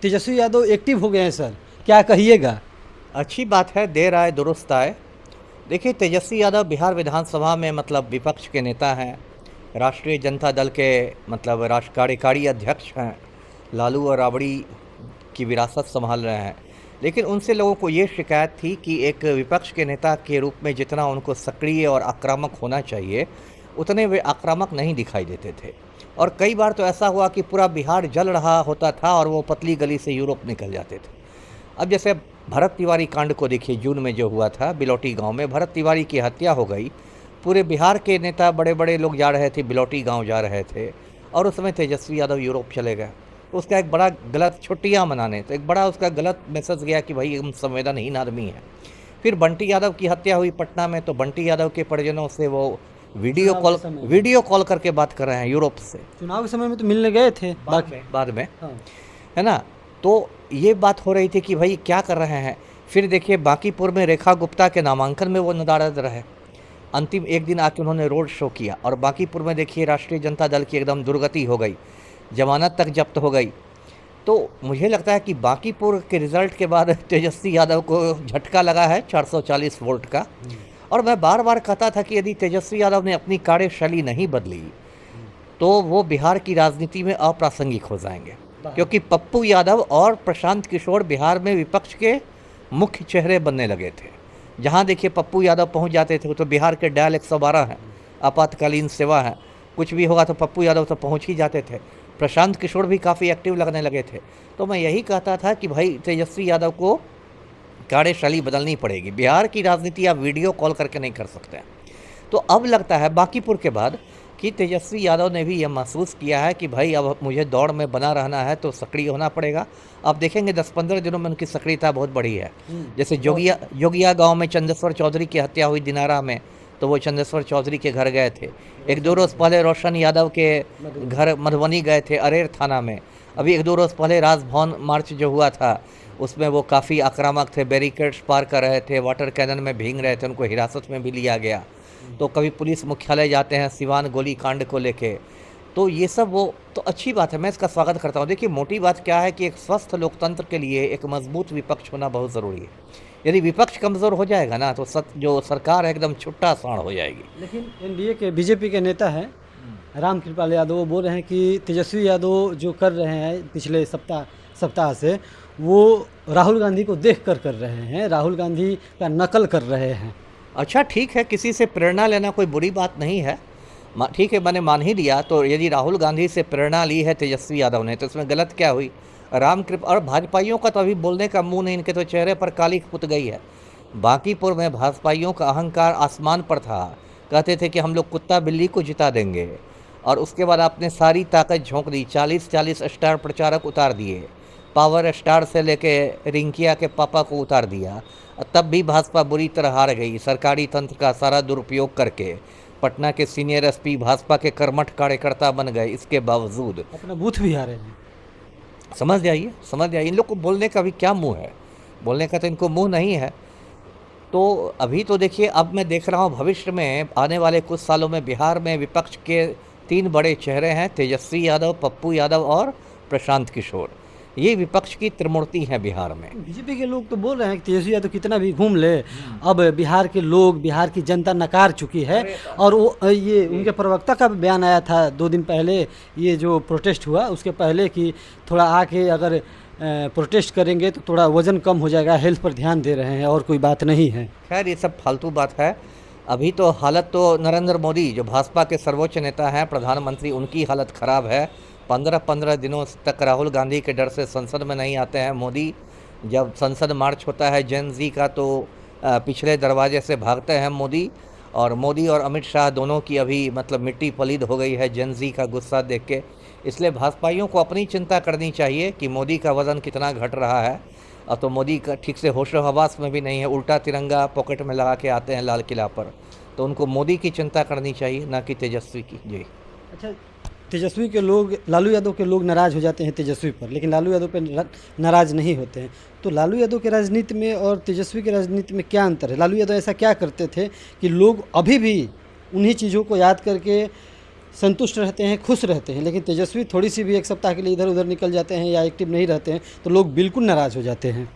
Tejashwi Yadav active हो गए हैं सर, क्या कहिएगा? अच्छी बात है, देर आए दुरुस्त आए। देखिए, तेजस्वी यादव बिहार विधानसभा में मतलब विपक्ष के नेता हैं, राष्ट्रीय जनता दल के मतलब राष्ट्र कार्यकारी अध्यक्ष हैं, लालू और राबड़ी की विरासत संभाल रहे हैं। लेकिन उनसे लोगों को ये शिकायत थी कि एक विपक्ष के नेता के रूप में जितना उनको सक्रिय और आक्रामक होना चाहिए, उतने वे आक्रामक नहीं दिखाई देते थे। और कई बार तो ऐसा हुआ कि पूरा बिहार जल रहा होता था और वो पतली गली से यूरोप निकल जाते थे। अब जैसे भरत तिवारी कांड को देखिए, जून में जो हुआ था बिलौटी गांव में भरत तिवारी की हत्या हो गई। पूरे बिहार के नेता बड़े बड़े लोग जा रहे थे, बिलौटी गांव जा रहे थे, और उस समय तेजस्वी यादव यूरोप चले गए। तो उसका एक बड़ा गलत, छुट्टियां मनाने, तो एक बड़ा उसका गलत मैसेज गया कि भाई हम संवेदनहीन आदमी हैं। फिर बंटी यादव की हत्या हुई पटना में, तो बंटी यादव के परिजनों से वो वीडियो कॉल करके बात कर रहे हैं यूरोप से। चुनाव के समय में तो मिलने गए थे बाद में हाँ। है ना। तो ये बात हो रही थी कि भाई क्या कर रहे हैं। फिर देखिए, बांकीपुर में रेखा गुप्ता के नामांकन में वो नदारद रहे। अंतिम एक दिन आके उन्होंने रोड शो किया, और बांकीपुर में देखिए राष्ट्रीय जनता दल की एकदम दुर्गति हो गई, जमानत तक जब्त हो गई। तो मुझे लगता है कि बांकीपुर के रिजल्ट के बाद तेजस्वी यादव को झटका लगा है 440 वोल्ट का। और मैं बार बार कहता था कि यदि तेजस्वी यादव ने अपनी कार्यशैली नहीं बदली तो वो बिहार की राजनीति में अप्रासंगिक हो जाएंगे, क्योंकि पप्पू यादव और प्रशांत किशोर बिहार में विपक्ष के मुख्य चेहरे बनने लगे थे। जहां देखिए पप्पू यादव पहुंच जाते थे, वो तो बिहार के डायल 112 हैं, आपातकालीन सेवा है, कुछ भी होगा तो पप्पू यादव तो पहुंच ही जाते थे। प्रशांत किशोर भी काफ़ी एक्टिव लगने लगे थे। तो मैं यही कहता था कि भाई तेजस्वी यादव को कार्यशैली बदलनी पड़ेगी। बिहार की राजनीति आप वीडियो कॉल करके नहीं कर सकते। तो अब लगता है बांकीपुर के बाद कि तेजस्वी यादव ने भी यह महसूस किया है कि भाई अब मुझे दौड़ में बना रहना है तो सक्रिय होना पड़ेगा। अब देखेंगे 10-15 दिनों में उनकी सक्रियता बहुत बढ़ी है। जैसे जोगिया गांव में चंदेश्वर चौधरी की हत्या हुई दिनारा में, तो वो चंदेश्वर चौधरी के घर गए थे। एक दो रोज़ पहले रोशन यादव के घर मधुबनी गए थे, अरेर थाना में। अभी एक दो रोज़ पहले राजभवन मार्च जो हुआ था, उसमें वो काफ़ी आक्रामक थे, बैरिकेड्स पार कर रहे थे, वाटर कैनन में भींग रहे थे, उनको हिरासत में भी लिया गया। तो कभी पुलिस मुख्यालय जाते हैं सिवान गोली कांड को लेके। तो ये सब वो तो अच्छी बात है, मैं इसका स्वागत करता हूँ। देखिए, मोटी बात क्या है कि एक स्वस्थ लोकतंत्र के लिए एक मजबूत विपक्ष होना बहुत ज़रूरी है। यदि विपक्ष कमज़ोर हो जाएगा ना, तो जो सरकार है एकदम छुट्टा साण हो जाएगी। लेकिन एनडीए के बीजेपी के नेता हैं राम कृपाल यादव, वो बोल रहे हैं कि तेजस्वी यादव जो कर रहे हैं पिछले सप्ताह से, वो राहुल गांधी को देख कर रहे हैं, राहुल गांधी का नकल कर रहे हैं। अच्छा, ठीक है, किसी से प्रेरणा लेना कोई बुरी बात नहीं है। ठीक है, मैंने मान ही लिया। तो यदि राहुल गांधी से प्रेरणा ली है तेजस्वी यादव ने, तो इसमें गलत क्या हुई। और भाजपाइयों का तो अभी बोलने का मुंह नहीं, इनके तो चेहरे पर काली पुत गई है। बांकीपुर में भाजपाइयों का अहंकार आसमान पर था, कहते थे कि हम लोग कुत्ता बिल्ली को जिता देंगे। और उसके बाद आपने सारी ताकत झोंक दी, 40 स्टार प्रचारक उतार दिए, पावर स्टार से लेके रिंकिया के पापा को उतार दिया। तब भी भाजपा बुरी तरह हार गई, सरकारी तंत्र का सारा दुरुपयोग करके। पटना के सीनियर एसपी भाजपा के कर्मठ कार्यकर्ता बन गए, इसके बावजूद अपना बूथ भी हारे हैं। समझ जाइए, इन लोग को बोलने का भी क्या मुंह है, बोलने का तो इनको मुंह नहीं है। तो अभी तो देखिए, अब मैं देख रहा हूँ भविष्य में आने वाले कुछ सालों में बिहार में विपक्ष के 3 बड़े चेहरे हैं, तेजस्वी यादव, पप्पू यादव और प्रशांत किशोर। ये विपक्ष की त्रिमूर्ति है बिहार में। बीजेपी के लोग तो बोल रहे हैं कि तेजस्वी यादव कितना भी घूम ले, अब बिहार के लोग, बिहार की जनता नकार चुकी है। और वो ये उनके प्रवक्ता का भी बयान आया था 2 दिन पहले, ये जो प्रोटेस्ट हुआ उसके पहले, कि थोड़ा आके अगर प्रोटेस्ट करेंगे तो थोड़ा वजन कम हो जाएगा, हेल्थ पर ध्यान दे रहे हैं, और कोई बात नहीं है। खैर, ये सब फालतू बात है। अभी तो हालत तो नरेंद्र मोदी जो भाजपा के सर्वोच्च नेता हैं, प्रधानमंत्री, उनकी हालत ख़राब है। 15 दिनों तक राहुल गांधी के डर से संसद में नहीं आते हैं मोदी। जब संसद मार्च होता है जेन जी का, तो पिछले दरवाजे से भागते हैं मोदी। और मोदी और अमित शाह दोनों की अभी मतलब मिट्टी पलीद हो गई है जेन जी का गुस्सा देख के। इसलिए भाजपाइयों को अपनी चिंता करनी चाहिए कि मोदी का वज़न कितना घट रहा है। और तो मोदी का ठीक से होशो हवास में भी नहीं है, उल्टा तिरंगा पॉकेट में लगा के आते हैं लाल किला पर। तो उनको मोदी की चिंता करनी चाहिए, ना कि तेजस्वी की। जी। अच्छा, तेजस्वी के लोग, लालू यादव के लोग नाराज़ हो जाते हैं तेजस्वी पर, लेकिन लालू यादव पर नाराज़ नहीं होते हैं। तो लालू यादव के राजनीति में और तेजस्वी की राजनीति में क्या अंतर है? लालू यादव ऐसा क्या करते थे कि लोग अभी भी उन्हीं चीज़ों को याद करके संतुष्ट रहते हैं, खुश रहते हैं। लेकिन तेजस्वी थोड़ी सी भी एक सप्ताह के लिए इधर उधर निकल जाते हैं या एक्टिव नहीं रहते हैं तो लोग बिल्कुल नाराज़ हो जाते हैं।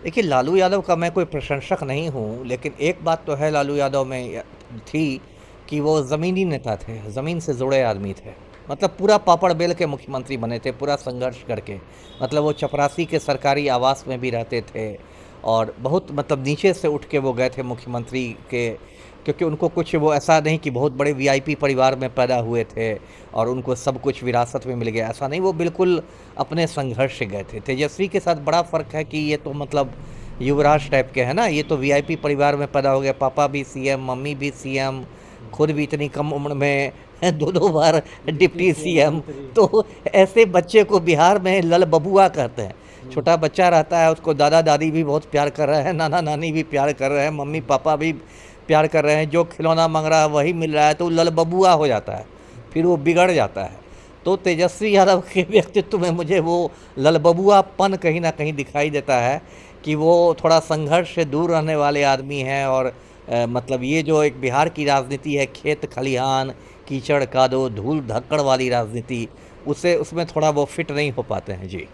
देखिए, लालू यादव का मैं कोई प्रशंसक नहीं हूँ, लेकिन एक बात तो है लालू यादव में थी कि वो ज़मीनी नेता थे, ज़मीन से जुड़े आदमी थे। मतलब पूरा पापड़ बेल के मुख्यमंत्री बने थे, पूरा संघर्ष करके। मतलब वो चपरासी के सरकारी आवास में भी रहते थे और बहुत मतलब नीचे से उठ के वो गए थे मुख्यमंत्री के, क्योंकि उनको कुछ वो ऐसा नहीं कि बहुत बड़े वीआईपी परिवार में पैदा हुए थे और उनको सब कुछ विरासत में मिल गया, ऐसा नहीं। वो बिल्कुल अपने संघर्ष से गए थे। तेजस्वी के साथ बड़ा फ़र्क है कि ये तो मतलब युवराज टाइप के हैं ना, ये तो वीआईपी परिवार में पैदा हो गए, पापा भी सीएम, मम्मी भी सीएम, खुद भी इतनी कम उम्र में दो बार डिप्टी सीएम। तो ऐसे बच्चे को बिहार में लल बबुआ कहते हैं। छोटा बच्चा रहता है, उसको दादा दादी भी बहुत प्यार कर रहे हैं, नाना नानी भी प्यार कर रहे हैं, मम्मी पापा भी प्यार कर रहे हैं, जो खिलौना मांग रहा है वही मिल रहा है, तो लल बबुआ हो जाता है, फिर वो बिगड़ जाता है। तो तेजस्वी यादव के व्यक्तित्व में मुझे वो ललबबुआपन कहीं ना कहीं दिखाई देता है कि वो थोड़ा संघर्ष से दूर रहने वाले आदमी हैं। और मतलब ये जो एक बिहार की राजनीति है, खेत खलिहान, कीचड़ कादो, धूल धक्कड़ वाली राजनीति, उसमें थोड़ा वो फिट नहीं हो पाते हैं जी।